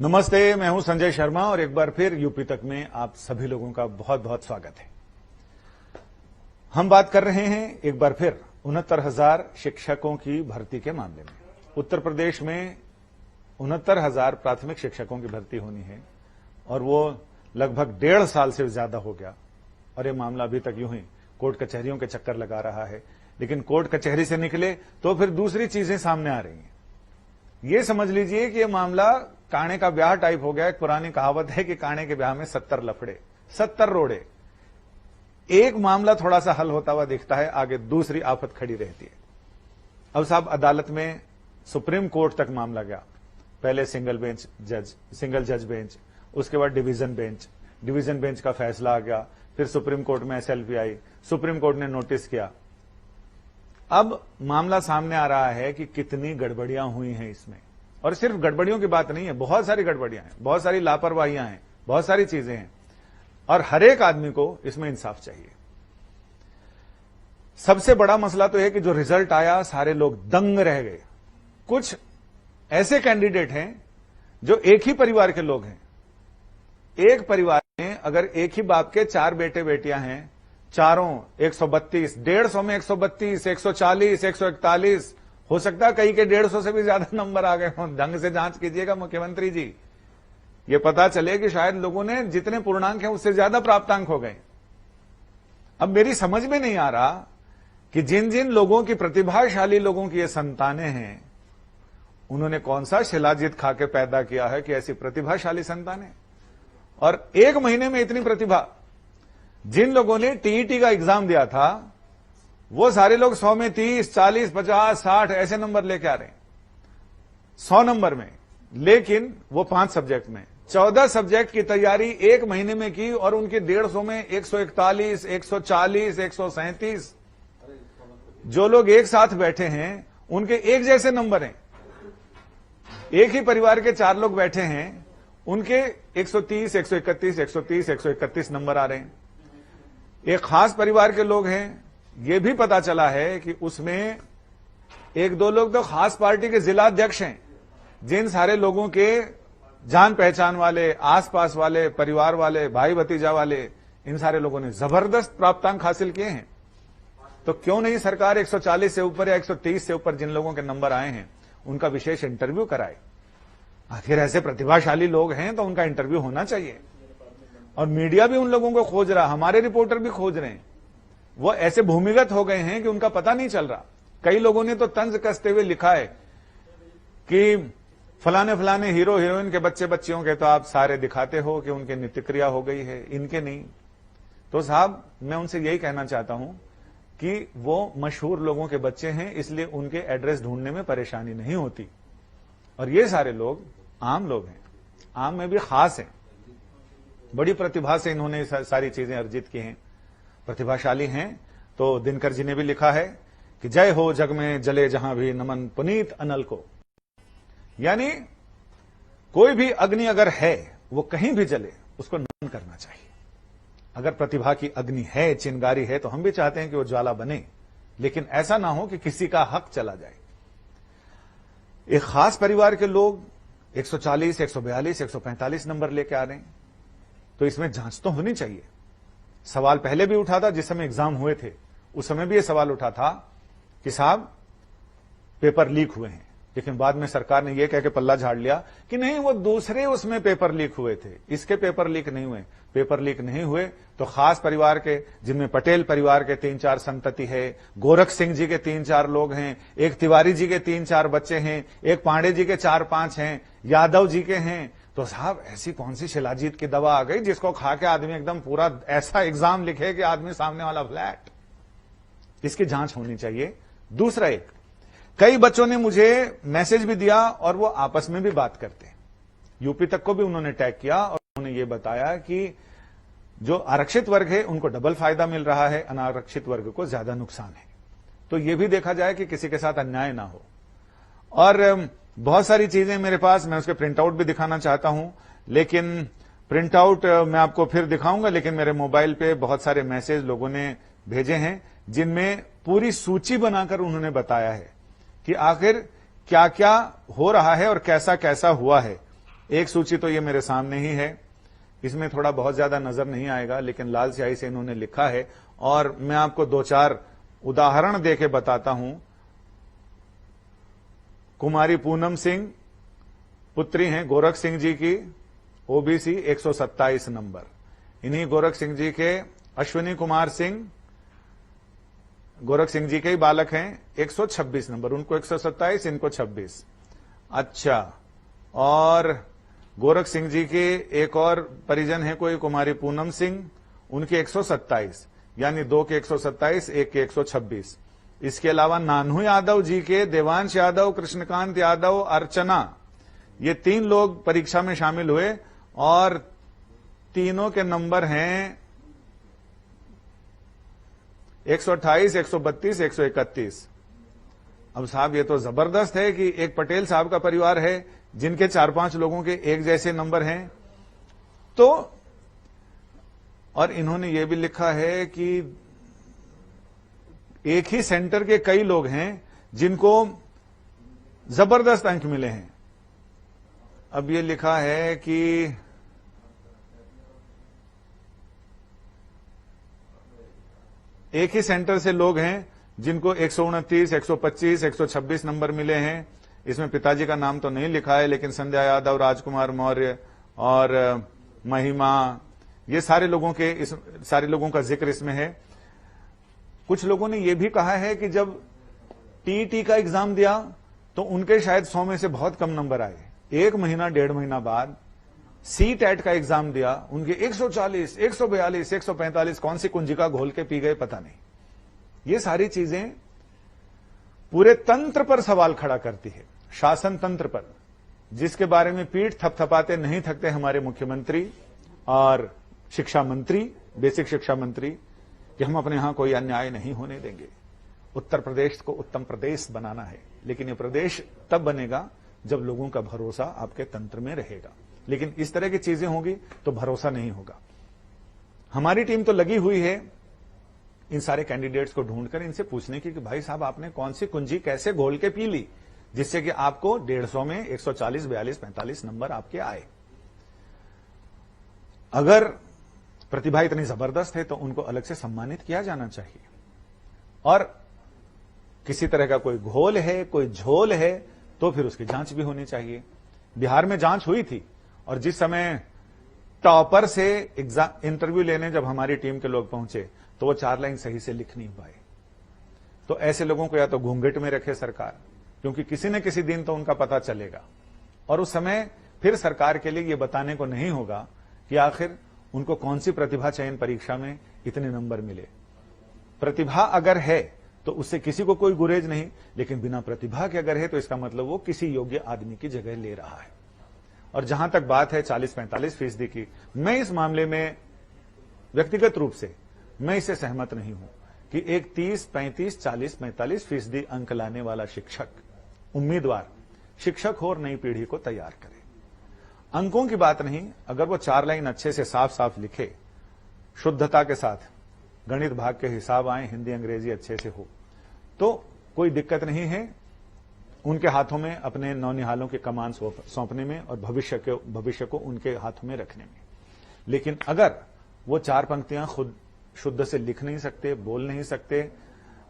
नमस्ते, मैं हूं संजय शर्मा और एक बार फिर यूपी तक में आप सभी लोगों का बहुत बहुत स्वागत है। हम बात कर रहे हैं एक बार फिर 69,000 शिक्षकों की भर्ती के मामले में। उत्तर प्रदेश में 69,000 प्राथमिक शिक्षकों की भर्ती होनी है और वो लगभग 1.5 साल से ज्यादा हो गया और ये मामला अभी तक यूं ही कोर्ट कचहरियों के चक्कर लगा रहा है। लेकिन कोर्ट कचहरी से निकले तो फिर दूसरी चीजें सामने आ रही हैं। ये समझ लीजिए कि ये मामला काणे का ब्याह टाइप हो गया। एक पुरानी कहावत है कि काणे के ब्याह में 70 लफड़े, 70 रोड़े। एक मामला थोड़ा सा हल होता हुआ दिखता है, आगे दूसरी आफत खड़ी रहती है। अब साहब अदालत में सुप्रीम कोर्ट तक मामला गया। पहले सिंगल जज बेंच, उसके बाद डिवीजन बेंच का फैसला आ गया, फिर सुप्रीम कोर्ट में SLP आई, सुप्रीम कोर्ट ने नोटिस किया। अब मामला सामने आ रहा है कि कितनी गड़बड़ियां हुई हैं इसमें। और सिर्फ गड़बड़ियों की बात नहीं है, बहुत सारी गड़बड़ियां हैं, बहुत सारी लापरवाहियां हैं, बहुत सारी चीजें हैं और हर एक आदमी को इसमें इंसाफ चाहिए। सबसे बड़ा मसला तो है कि जो रिजल्ट आया सारे लोग दंग रह गए। कुछ ऐसे कैंडिडेट हैं जो एक ही परिवार के लोग हैं। एक परिवार में अगर एक ही बाप के 4 बेटे बेटियां हैं, चारों 132, 150 में 132, 140, 141, हो सकता है कई के 150 से भी ज्यादा नंबर आ गए हों। ढंग से जांच कीजिएगा मुख्यमंत्री जी, ये पता चले कि शायद लोगों ने जितने पूर्णांक हैं उससे ज्यादा प्राप्तांक हो गए। अब मेरी समझ में नहीं आ रहा कि जिन जिन लोगों की, प्रतिभाशाली लोगों की ये संतानें हैं, उन्होंने कौन सा शिलाजीत खा के पैदा किया है कि ऐसी प्रतिभाशाली संतानें। और 1 महीने में इतनी प्रतिभा। जिन लोगों ने TET का एग्जाम दिया था वो सारे लोग 100 में 30, 40, 50, 60 ऐसे नंबर लेके आ रहे हैं 100 नंबर में। लेकिन वो 5 सब्जेक्ट में 14 सब्जेक्ट की तैयारी 1 महीने में की और उनके 150 में 141, 140, 137। जो लोग एक साथ बैठे हैं उनके एक जैसे नंबर हैं। एक ही परिवार के 4 लोग बैठे हैं, उनके 130, 131, 130, 131 नंबर आ रहे हैं। एक खास परिवार के लोग हैं, यह भी पता चला है कि उसमें 1-2 लोग तो खास पार्टी के जिला अध्यक्ष हैं। जिन सारे लोगों के जान पहचान वाले, आसपास वाले, परिवार वाले, भाई भतीजा वाले, इन सारे लोगों ने जबरदस्त प्राप्तांक हासिल किए हैं। तो क्यों नहीं सरकार 140 से ऊपर या 130 से ऊपर जिन लोगों के नंबर आए हैं उनका विशेष इंटरव्यू कराए। आखिर ऐसे प्रतिभाशाली लोग हैं तो उनका इंटरव्यू होना चाहिए। और मीडिया भी उन लोगों को खोज रहा, हमारे रिपोर्टर भी खोज रहे हैं। वो ऐसे भूमिगत हो गए हैं कि उनका पता नहीं चल रहा। कई लोगों ने तो तंज कसते हुए लिखा है कि फलाने फलाने हीरो हीरोइन के बच्चे बच्चियों के तो आप सारे दिखाते हो कि उनकी नित्य क्रिया हो गई है, इनके नहीं। तो साहब मैं उनसे यही कहना चाहता हूं कि वो मशहूर लोगों के बच्चे हैं, इसलिए उनके एड्रेस ढूंढने में परेशानी नहीं होती। और ये सारे लोग आम लोग हैं, आम में भी खास हैं। बड़ी प्रतिभा से इन्होंने सारी चीजें अर्जित की हैं, प्रतिभाशाली हैं। तो दिनकर जी ने भी लिखा है कि जय हो जग में जले जहां भी नमन पुनीत अनल को। यानी कोई भी अग्नि अगर है वो कहीं भी जले, उसको नमन करना चाहिए। अगर प्रतिभा की अग्नि है, चिंगारी है, तो हम भी चाहते हैं कि वो ज्वाला बने, लेकिन ऐसा ना हो कि किसी का हक चला जाए। एक खास परिवार के लोग 140, 142, 145 नंबर लेके आ रहे हैं, तो इसमें जांच तो होनी चाहिए। सवाल पहले भी उठा था, जिस समय एग्जाम हुए थे उस समय भी यह सवाल उठा था कि साहब पेपर लीक हुए हैं। लेकिन बाद में सरकार ने यह कह के पल्ला झाड़ लिया कि नहीं, वो दूसरे उसमें पेपर लीक हुए थे, इसके पेपर लीक नहीं हुए। पेपर लीक नहीं हुए तो खास परिवार के, जिनमें पटेल परिवार के 3-4 संतति है, गोरख सिंह जी के 3-4 लोग हैं, एक तिवारी जी के 3-4 बच्चे हैं, एक पांडे जी के 4-5 हैं, यादव जी के हैं। तो साहब ऐसी कौन सी शिलाजीत की दवा आ गई जिसको खा के आदमी एकदम पूरा ऐसा एग्जाम लिखे कि आदमी सामने वाला फ्लैट। इसकी जांच होनी चाहिए। दूसरा, एक कई बच्चों ने मुझे मैसेज भी दिया और वो आपस में भी बात करते हैं। यूपी तक को भी उन्होंने टैग किया और उन्होंने ये बताया कि जो आरक्षित वर्ग है उनको डबल फायदा मिल रहा है, अनारक्षित वर्ग को ज्यादा नुकसान है। तो ये भी देखा जाए कि किसी के साथ अन्याय ना हो। और बहुत सारी चीजें मेरे पास, मैं उसके प्रिंट आउट भी दिखाना चाहता हूं, लेकिन प्रिंट आउट मैं आपको फिर दिखाऊंगा। लेकिन मेरे मोबाइल पे बहुत सारे मैसेज लोगों ने भेजे हैं जिनमें पूरी सूची बनाकर उन्होंने बताया है कि आखिर क्या क्या हो रहा है और कैसा कैसा हुआ है। एक सूची तो ये मेरे सामने ही है, इसमें थोड़ा बहुत ज्यादा नजर नहीं आएगा, लेकिन लाल स्याही से इन्होंने लिखा है और मैं आपको 2-4 उदाहरण देके बताता हूं। कुमारी पूनम सिंह पुत्री हैं गोरख सिंह जी की, ओबीसी 127 नंबर। इन्हीं गोरख सिंह जी के अश्विनी कुमार सिंह गोरख सिंह जी के ही बालक हैं, 126 नंबर, उनको 127, इनको 26। अच्छा, और गोरख सिंह जी के एक और परिजन है कोई कुमारी पूनम सिंह, उनके 127, यानी 2 के 127, 1 के 126। इसके अलावा नानू यादव जी के देवांश यादव, कृष्णकांत यादव, अर्चना, ये 3 लोग परीक्षा में शामिल हुए और तीनों के नंबर हैं 128, 132, 131। अब साहब ये तो जबरदस्त है कि एक पटेल साहब का परिवार है जिनके 4-5 लोगों के एक जैसे नंबर हैं। तो और इन्होंने ये भी लिखा है कि एक ही सेंटर के कई लोग हैं जिनको जबरदस्त अंक मिले हैं। अब ये लिखा है कि एक ही सेंटर से लोग हैं जिनको 129, 125, 126 नंबर मिले हैं। इसमें पिताजी का नाम तो नहीं लिखा है, लेकिन संध्या यादव, राजकुमार मौर्य और महिमा, ये सारे लोगों का जिक्र इसमें है। कुछ लोगों ने यह भी कहा है कि जब टीईटी का एग्जाम दिया तो उनके शायद 100 में से बहुत कम नंबर आए। 1 महीना 1.5 महीना बाद सीटेट का एग्जाम दिया, उनके 140, 142, 145 कौन सी कुंजिका घोल के पी गए पता नहीं। ये सारी चीजें पूरे तंत्र पर सवाल खड़ा करती है, शासन तंत्र पर, जिसके बारे में पीठ थपथपाते नहीं थकते हमारे मुख्यमंत्री और शिक्षा मंत्री, बेसिक शिक्षा मंत्री, कि हम अपने यहां कोई अन्याय नहीं होने देंगे। उत्तर प्रदेश को उत्तम प्रदेश बनाना है, लेकिन यह प्रदेश तब बनेगा जब लोगों का भरोसा आपके तंत्र में रहेगा। लेकिन इस तरह की चीजें होंगी तो भरोसा नहीं होगा। हमारी टीम तो लगी हुई है इन सारे कैंडिडेट्स को ढूंढकर इनसे पूछने की कि भाई साहब आपने कौन सी कुंजी कैसे घोल के पी ली जिससे कि आपको 150 में 140, 42, 45 नंबर आपके आए। अगर प्रतिभा इतनी जबरदस्त है तो उनको अलग से सम्मानित किया जाना चाहिए। और किसी तरह का कोई घोल है, कोई झोल है, तो फिर उसकी जांच भी होनी चाहिए। बिहार में जांच हुई थी और जिस समय टॉपर से इंटरव्यू लेने जब हमारी टीम के लोग पहुंचे तो वो 4 लाइन सही से लिख नहीं पाए। तो ऐसे लोगों को या तो घूंघट में रखे सरकार, क्योंकि किसी न किसी दिन तो उनका पता चलेगा और उस समय फिर सरकार के लिए ये बताने को नहीं होगा कि आखिर उनको कौन सी प्रतिभा चयन परीक्षा में इतने नंबर मिले। प्रतिभा अगर है तो उससे किसी को कोई गुरेज नहीं, लेकिन बिना प्रतिभा के अगर है तो इसका मतलब वो किसी योग्य आदमी की जगह ले रहा है। और जहां तक बात है 40-45% की, मैं इस मामले में व्यक्तिगत रूप से मैं इससे सहमत नहीं हूं कि एक 30, 35, 40, 45% अंक लाने वाला शिक्षक, उम्मीदवार शिक्षक हो और नई पीढ़ी को तैयार करे। अंकों की बात नहीं, अगर वो 4 लाइन अच्छे से साफ साफ लिखे, शुद्धता के साथ, गणित भाग के हिसाब आए, हिंदी अंग्रेजी अच्छे से हो, तो कोई दिक्कत नहीं है उनके हाथों में अपने नौनिहालों के कमान सौंपने में और भविष्य को उनके हाथों में रखने में। लेकिन अगर वो 4 पंक्तियां खुद शुद्ध से लिख नहीं सकते, बोल नहीं सकते,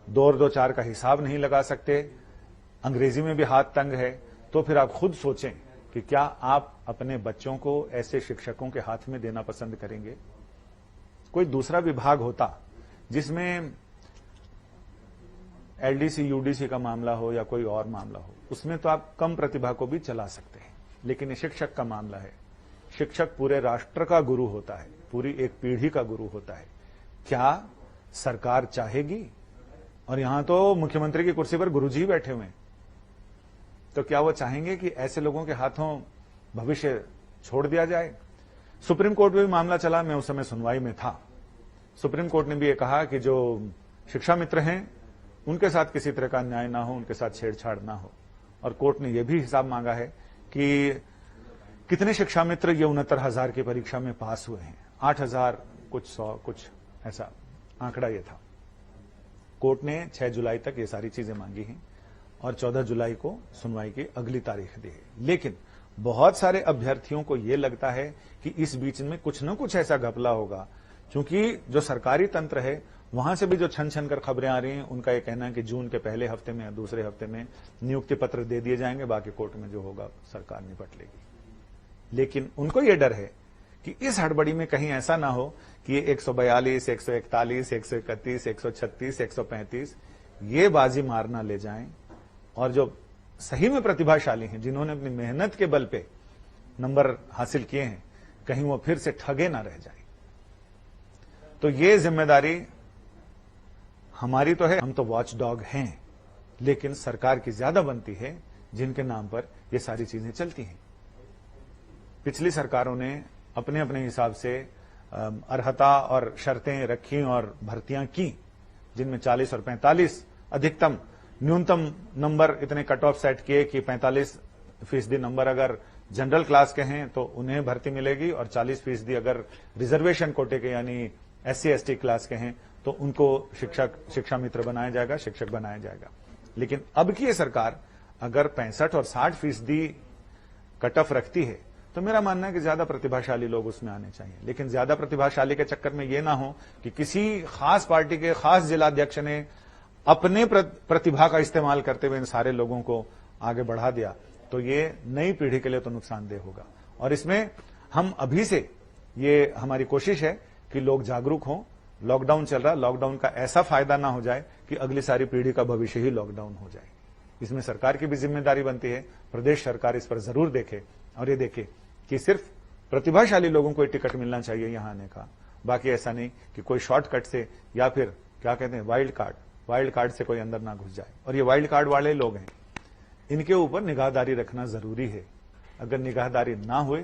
2 और 2 4 का हिसाब नहीं लगा सकते, अंग्रेजी में भी हाथ तंग है, तो फिर आप खुद सोचें कि क्या आप अपने बच्चों को ऐसे शिक्षकों के हाथ में देना पसंद करेंगे। कोई दूसरा विभाग होता जिसमें एलडीसी, यूडीसी का मामला हो या कोई और मामला हो, उसमें तो आप कम प्रतिभा को भी चला सकते हैं। लेकिन ये शिक्षक का मामला है। शिक्षक पूरे राष्ट्र का गुरु होता है, पूरी एक पीढ़ी का गुरु होता है। क्या सरकार चाहेगी, और यहां तो मुख्यमंत्री की कुर्सी पर गुरुजी बैठे हुए हैं, तो क्या वो चाहेंगे कि ऐसे लोगों के हाथों भविष्य छोड़ दिया जाए। सुप्रीम कोर्ट में भी मामला चला, मैं उस समय सुनवाई में था। सुप्रीम कोर्ट ने भी ये कहा कि जो शिक्षा मित्र हैं उनके साथ किसी तरह का अन्याय ना हो, उनके साथ छेड़छाड़ ना हो। और कोर्ट ने यह भी हिसाब मांगा है कि कितने शिक्षा मित्र ये 69,000 की परीक्षा में पास हुए हैं। 8,000 कुछ 100 कुछ ऐसा आंकड़ा ये था। कोर्ट ने 6 जुलाई तक ये सारी चीजें मांगी हैं और 14 जुलाई को सुनवाई की अगली तारीख दी है। लेकिन बहुत सारे अभ्यर्थियों को यह लगता है कि इस बीच में कुछ न कुछ ऐसा घपला होगा, क्योंकि जो सरकारी तंत्र है वहां से भी जो छन छन कर खबरें आ रही हैं, उनका यह कहना है कि जून के पहले हफ्ते में या दूसरे हफ्ते में नियुक्ति पत्र दे दिए जाएंगे, बाकी कोर्ट में जो होगा सरकार निपट लेगी। लेकिन उनको यह डर है कि इस हड़बड़ी में कहीं ऐसा ना हो कि ये 142, 141, 131, 136, 135 ये बाजी मारना ले जाएं, और जो सही में प्रतिभाशाली हैं, जिन्होंने अपनी मेहनत के बल पे नंबर हासिल किए हैं, कहीं वो फिर से ठगे ना रह जाए। तो ये जिम्मेदारी हमारी तो है, हम तो वॉच डॉग हैं, लेकिन सरकार की ज्यादा बनती है जिनके नाम पर ये सारी चीजें चलती हैं। पिछली सरकारों ने अपने अपने हिसाब से अर्हता और शर्तें रखी और भर्तियां की, जिनमें 40 और 45 अधिकतम न्यूनतम नंबर इतने कट ऑफ सेट किए कि 45% नंबर अगर जनरल क्लास के हैं तो उन्हें भर्ती मिलेगी, और 40% अगर रिजर्वेशन कोटे के यानी SC/ST क्लास के हैं तो उनको शिक्षा मित्र बनाया जाएगा, शिक्षक बनाया जाएगा। लेकिन अब की ये सरकार अगर 65 और 60% कट ऑफ रखती है तो मेरा मानना है कि ज्यादा प्रतिभाशाली लोग उसमें आने चाहिए। लेकिन ज्यादा प्रतिभाशाली के चक्कर में यह ना हो कि किसी खास पार्टी के खास जिलाध्यक्ष ने अपने प्रतिभा का इस्तेमाल करते हुए इन सारे लोगों को आगे बढ़ा दिया, तो ये नई पीढ़ी के लिए तो नुकसानदेह होगा। और इसमें हम अभी से, ये हमारी कोशिश है कि लोग जागरूक हों। लॉकडाउन चल रहा, लॉकडाउन का ऐसा फायदा ना हो जाए कि अगली सारी पीढ़ी का भविष्य ही लॉकडाउन हो जाए। इसमें सरकार की भी जिम्मेदारी बनती है, प्रदेश सरकार इस पर जरूर देखे और ये देखे कि सिर्फ प्रतिभाशाली लोगों को टिकट मिलना चाहिए यहां आने का, बाकी ऐसा नहीं कि कोई शॉर्टकट से या फिर क्या कहते हैं वाइल्ड कार्ड से कोई अंदर ना घुस जाए। और ये वाइल्ड कार्ड वाले लोग हैं, इनके ऊपर निगाहदारी रखना जरूरी है। अगर निगाहदारी ना हुए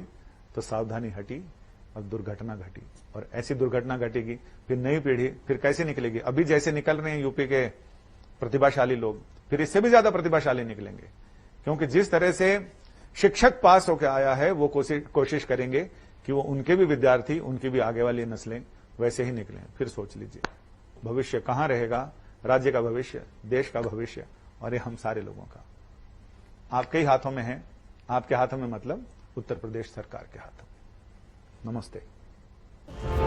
तो सावधानी हटी और दुर्घटना घटी, और ऐसी दुर्घटना घटेगी फिर नई पीढ़ी फिर कैसे निकलेगी। अभी जैसे निकल रहे हैं यूपी के प्रतिभाशाली लोग, फिर इससे भी ज्यादा प्रतिभाशाली निकलेंगे, क्योंकि जिस तरह से शिक्षक पास होकर आया है वो कोशिश करेंगे कि वो उनके भी विद्यार्थी, उनकी भी आगे वाली नस्लें वैसे ही निकलें। फिर सोच लीजिए भविष्य कहां रहेगा, राज्य का भविष्य, देश का भविष्य, और ये हम सारे लोगों का आपके ही हाथों में है। आपके हाथों में मतलब उत्तर प्रदेश सरकार के हाथों में। नमस्ते।